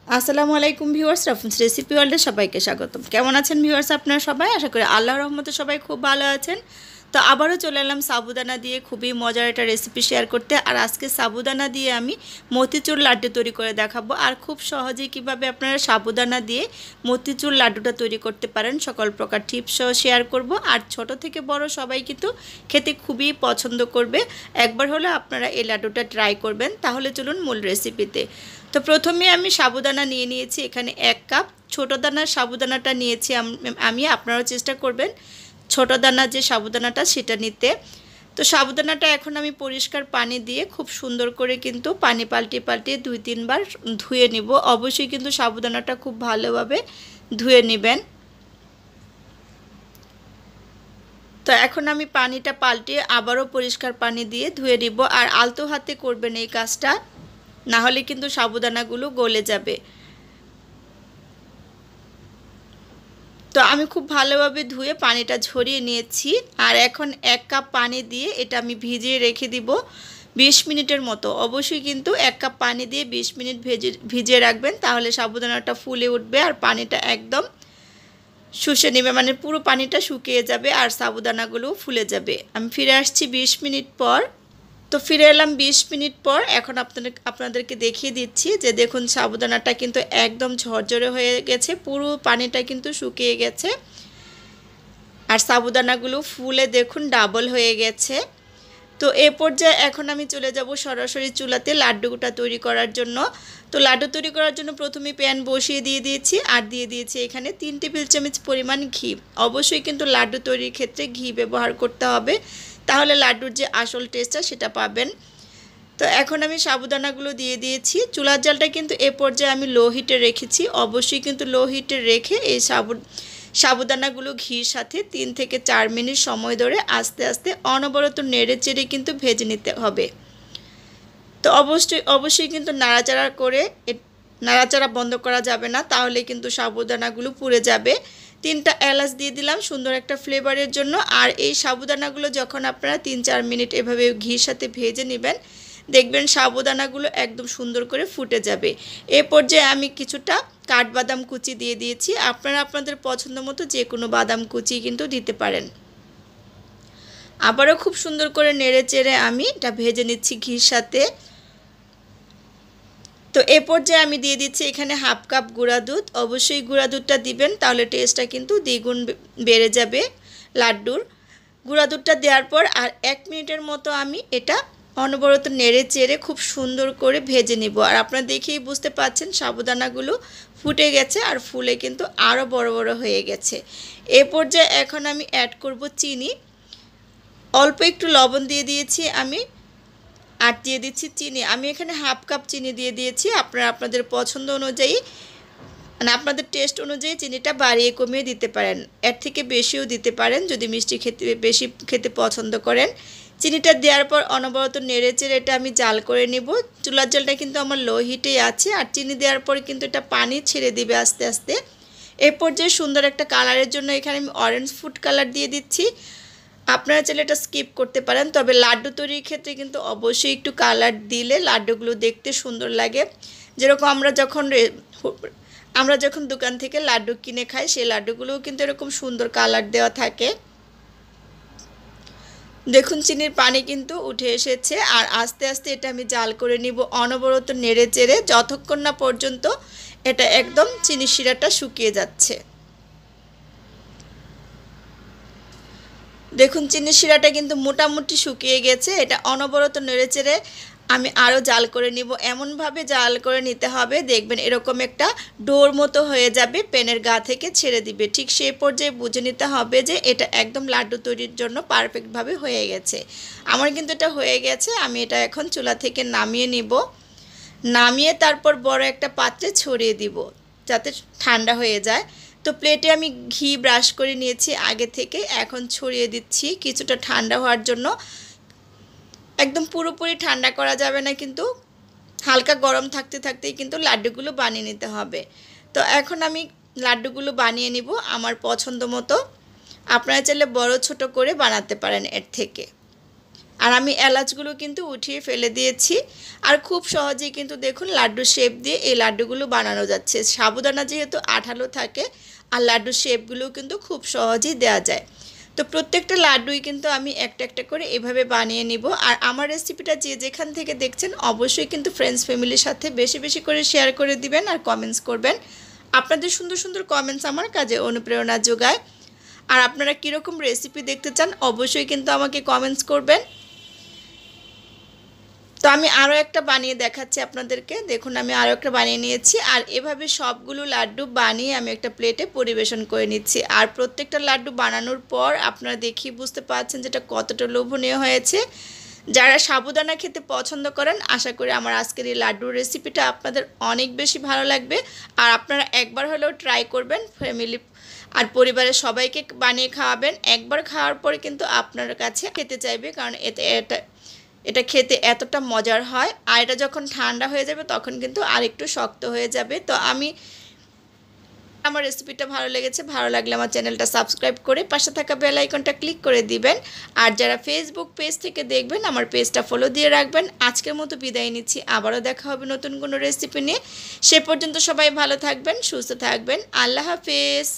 আসসালামু আলাইকুম viewers, রাফুন্স recipe ওয়ার্ল্ডে সবাইকে স্বাগতম। কেমন আছেন ভিউয়ার্স আপনারা সবাই? আশা করি আল্লাহর রহমতে সবাই খুব ভালো আছেন। তো আবারও চলে এলাম সাবুদানা দিয়ে খুবই মজার একটা রেসিপি শেয়ার করতে। আর আজকে সাবুদানা দিয়ে আমি মতিচুর লাড্ডু তৈরি করে দেখাবো। আর খুব সহজেই কিভাবে আপনারা সাবুদানা দিয়ে মতিচুর লাড্ডুটা তৈরি করতে পারেন সকল প্রকার টিপসও শেয়ার করব। আর ছোট থেকে বড় সবাই কিন্তু খেতে খুবই পছন্দ করবে। একবার হলে আপনারা এই লাড্ডুটা ট্রাই করবেন। তাহলে চলুন মূল রেসিপিতে। তো প্রথমে আমি সাবুদানা নিয়ে নিয়েছি এখানে 1 কাপ। ছোটো দানার সাবুদানাটা নিয়েছি আমি। আপনারাও চেষ্টা করবেন ছোটো দানার যে সাবুদানাটা সেটা নিতে। তো সাবুদানাটা এখন আমি পরিষ্কার পানি দিয়ে খুব সুন্দর করে কিন্তু পানি পাল্টিয়ে 2-3 বার ধুয়ে নিব। অবশ্যই কিন্তু সাবুদানাটা খুব ভালোভাবে ধুয়ে নেবেন। তো এখন আমি পানিটা পাল্টিয়ে আবারও পরিষ্কার পানি দিয়ে ধুয়ে নিব। আর আলতো হাতে করবেন এই কাজটা, না হলে কিন্তু সাবুদানাগুলো গলে যাবে। তো আমি খুব ভালোভাবে ধুয়ে পানিটা ঝরিয়ে নিয়েছি। আর এখন 1 কাপ পানি দিয়ে এটা আমি ভিজিয়ে রেখে দিব 20 মিনিটের মতো। অবশ্যই কিন্তু 1 কাপ পানি দিয়ে 20 মিনিট ভিজিয়ে রাখবেন, তাহলে সাবুদানাটা ফুলে উঠবে আর পানিটা একদম শুষে নেবে, মানে পুরো পানিটা শুকিয়ে যাবে আর সাবুদানাগুলো ফুলে যাবে। আমি ফিরে আসছি 20 মিনিট পর। তো ফিরে এলাম 20 মিনিট পর। এখন আপনাদেরকে দেখিয়ে দিচ্ছি যে দেখুন সাবুদানাটা কিন্তু একদম ঝরঝরে হয়ে গেছে, পুরো পানিটা কিন্তু শুকিয়ে গেছে আর সাবুদানাগুলো ফুলে দেখুন ডাবল হয়ে গেছে। তো এ পর্যায়ে এখন আমি চলে যাব সরাসরি চুলাতে লাড্ডুটা তৈরি করার জন্য। তো লাড্ডু তৈরি করার জন্য প্রথমে প্যান বসিয়ে দিয়ে দিয়েছি আর দিয়ে দিয়েছি এখানে 3 টেবিল চামচ পরিমাণ ঘি। অবশ্যই কিন্তু লাড্ডু তৈরির ক্ষেত্রে ঘি ব্যবহার করতে হবে, তাহলে লাড্ডুর যে আসল টেস্টটা সেটা পাবেন। তো এখন আমি সাবুদানাগুলো দিয়ে দিয়েছি। চুলার জালটা কিন্তু এ পর্যায়ে আমি লো হিটে রেখেছি। অবশ্যই কিন্তু লো হিটে রেখে এই সাবুদানাগুলো ঘির সাথে 3 থেকে 4 মিনিট সময় ধরে আস্তে আস্তে অনবরত নেড়ে চেড়ে কিন্তু ভেজে নিতে হবে। তো অবশ্যই কিন্তু নাড়াচাড়া বন্ধ করা যাবে না, তাহলে কিন্তু সাবুদানাগুলো পুড়ে যাবে। 3টা এলাচ দিয়ে দিলাম সুন্দর একটা ফ্লেভারের জন্য। আর এই সাবুদানাগুলো যখন আপনারা 3-4 মিনিট এভাবে ঘির সাথে ভেজে নেবেন, দেখবেন সাবুদানাগুলো একদম সুন্দর করে ফুটে যাবে। এ পর্যায়ে আমি কিছুটা কাঠবাদাম কুচি দিয়ে দিয়েছি। আপনারা আপনাদের পছন্দ মতো যে কোনো বাদাম কুচি কিন্তু দিতে পারেন। আবারও খুব সুন্দর করে নেড়ে চেড়ে আমি এটা ভেজে নিচ্ছি ঘির সাথে। তো এ পর্যায়ে আমি দিয়ে দিচ্ছি এখানে 1/2 কাপ গুঁড়া দুধ। অবশ্যই গুঁড়া দুধটা দিবেন, তাহলে টেস্টটা কিন্তু দ্বিগুণ বেড়ে যাবে লাড্ডুর। গুঁড়া দুধটা দেওয়ার পর আর 1 মিনিটের মতো আমি এটা অনবরত নেড়ে চেড়ে খুব সুন্দর করে ভেজে নিব। আর আপনারা দেখেই বুঝতে পাচ্ছেন সাবুদানাগুলো ফুটে গেছে আর ফুলে কিন্তু আরও বড় বড় হয়ে গেছে। এ পর্যায়ে এখন আমি অ্যাড করব চিনি। অল্প একটু লবণ দিয়ে দিয়েছি আমি, আর দিয়ে দিচ্ছি চিনি। আমি এখানে 1/2 কাপ চিনি দিয়ে দিয়েছি। আপনারা আপনাদের পছন্দ অনুযায়ী, মানে আপনাদের টেস্ট অনুযায়ী চিনিটা বাড়িয়ে কমিয়ে দিতে পারেন, এর থেকে বেশিও দিতে পারেন যদি মিষ্টি বেশি খেতে পছন্দ করেন। চিনিটা দেওয়ার পর অনবরত নেড়ে চেড়ে এটা আমি জাল করে নিব। চুলার জালটা কিন্তু আমার লো হিটেই আছে। আর চিনি দেওয়ার পর কিন্তু এটা পানি ছেড়ে দিবে আস্তে আস্তে। এ পর্যায়ে সুন্দর একটা কালারের জন্য এখানে আমি অরেঞ্জ ফুড কালার দিয়ে দিচ্ছি। আপনারা চাইলে এটা স্কিপ করতে পারেন, তবে লাড্ডু তৈরির ক্ষেত্রে কিন্তু অবশ্যই একটু কালার দিলে লাড্ডুগুলো দেখতে সুন্দর লাগে। যেরকম আমরা যখন দোকান থেকে লাড্ডু কিনে খাই, সেই লাড্ডুগুলোও কিন্তু এরকম সুন্দর কালার দেওয়া থাকে। দেখুন চিনির পানি কিন্তু উঠে এসেছে আর আস্তে আস্তে এটা আমি জাল করে নিব অনবরত নেড়ে চেড়ে, যতক্ষণ না পর্যন্ত এটা একদম চিনি শিরাটা শুকিয়ে যাচ্ছে। দেখুন চিনির শিরাটা কিন্তু মোটামুটি শুকিয়ে গেছে। এটা অনবরত নেড়েচেড়ে আমি আরও জাল করে নিব। এমনভাবে জাল করে নিতে হবে দেখবেন এরকম একটা ডোর মতো হয়ে যাবে, প্যানের গা থেকে ছেড়ে দিবে। ঠিক সেই পর্যায়ে বুঝে নিতে হবে যে এটা একদম লাড্ডু তৈরির জন্য পারফেক্টভাবে হয়ে গেছে। আমার কিন্তু এটা হয়ে গেছে। আমি এটা এখন চুলা থেকে নামিয়ে নিব। নামিয়ে তারপর বড় একটা পাত্রে ছড়িয়ে দিব যাতে ঠান্ডা হয়ে যায়। তো প্লেটে আমি ঘি ব্রাশ করে নিয়েছি আগে থেকে, এখন ছড়িয়ে দিচ্ছি কিছুটা ঠান্ডা হওয়ার জন্য। একদম পুরোপুরি ঠান্ডা করা যাবে না, কিন্তু হালকা গরম থাকতে থাকতেই কিন্তু লাড্ডুগুলো বানিয়ে নিতে হবে। তো এখন আমি লাড্ডুগুলো বানিয়ে নিব আমার পছন্দ মতো। আপনারা চাইলে বড় ছোট করে বানাতে পারেন এর থেকে। আর আমি এলাচগুলো কিন্তু উঠিয়ে ফেলে দিয়েছি। আর খুব সহজেই কিন্তু দেখুন লাড্ডু শেপ দিয়ে এই লাড্ডুগুলো বানানো যাচ্ছে। সাবুদানা যেহেতু আঠালো থাকে আর লাড্ডুর শেপগুলোও কিন্তু খুব সহজেই দেওয়া যায়। তো প্রত্যেকটা লাড্ডুই কিন্তু আমি একটা একটা করে এভাবে বানিয়ে নিব। আর আমার রেসিপিটা যে যেখান থেকে দেখছেন অবশ্যই কিন্তু ফ্রেন্ডস ফ্যামিলির সাথে বেশি বেশি করে শেয়ার করে দিবেন আর কমেন্টস করবেন। আপনাদের সুন্দর সুন্দর কমেন্টস আমার কাজে অনুপ্রেরণা যোগায়। আর আপনারা কীরকম রেসিপি দেখতে চান অবশ্যই কিন্তু আমাকে কমেন্টস করবেন। তো আমি আরও একটা বানিয়ে দেখাচ্ছি আপনাদেরকে। দেখুন আমি আরও একটা বানিয়ে নিয়েছি। আর এভাবে সবগুলো লাড্ডু বানিয়ে আমি একটা প্লেটে পরিবেশন করে নিচ্ছি। আর প্রত্যেকটা লাড্ডু বানানোর পর আপনারা দেখি বুঝতে পারছেন যেটা কতটা লোভনীয় হয়েছে। যারা সাবুদানা খেতে পছন্দ করেন আশা করি আমার আজকের এই লাড্ডুর রেসিপিটা আপনাদের অনেক বেশি ভালো লাগবে। আর আপনারা একবার হলেও ট্রাই করবেন, ফ্যামিলি আর পরিবারের সবাইকে বানিয়ে খাওয়াবেন। একবার খাওয়ার পরে কিন্তু আপনার কাছে খেতে চাইবে, কারণ এটা খেতে এতটা মজার হয়। আর এটা যখন ঠান্ডা হয়ে যাবে তখন কিন্তু আরেকটু শক্ত হয়ে যাবে। তো আমার রেসিপিটা ভালো লেগেছে, ভালো লাগলে আমার চ্যানেলটা সাবস্ক্রাইব করে পাশে থাকা বেল আইকনটা ক্লিক করে দিবেন। আর যারা ফেসবুক পেজ থেকে দেখবেন আমার পেজটা ফলো দিয়ে রাখবেন। আজকের মতো বিদায় নিচ্ছি, আবারও দেখা হবে নতুন কোনো রেসিপি নিয়ে। সে পর্যন্ত সবাই ভালো থাকবেন, সুস্থ থাকবেন। আল্লাহ হাফেজ।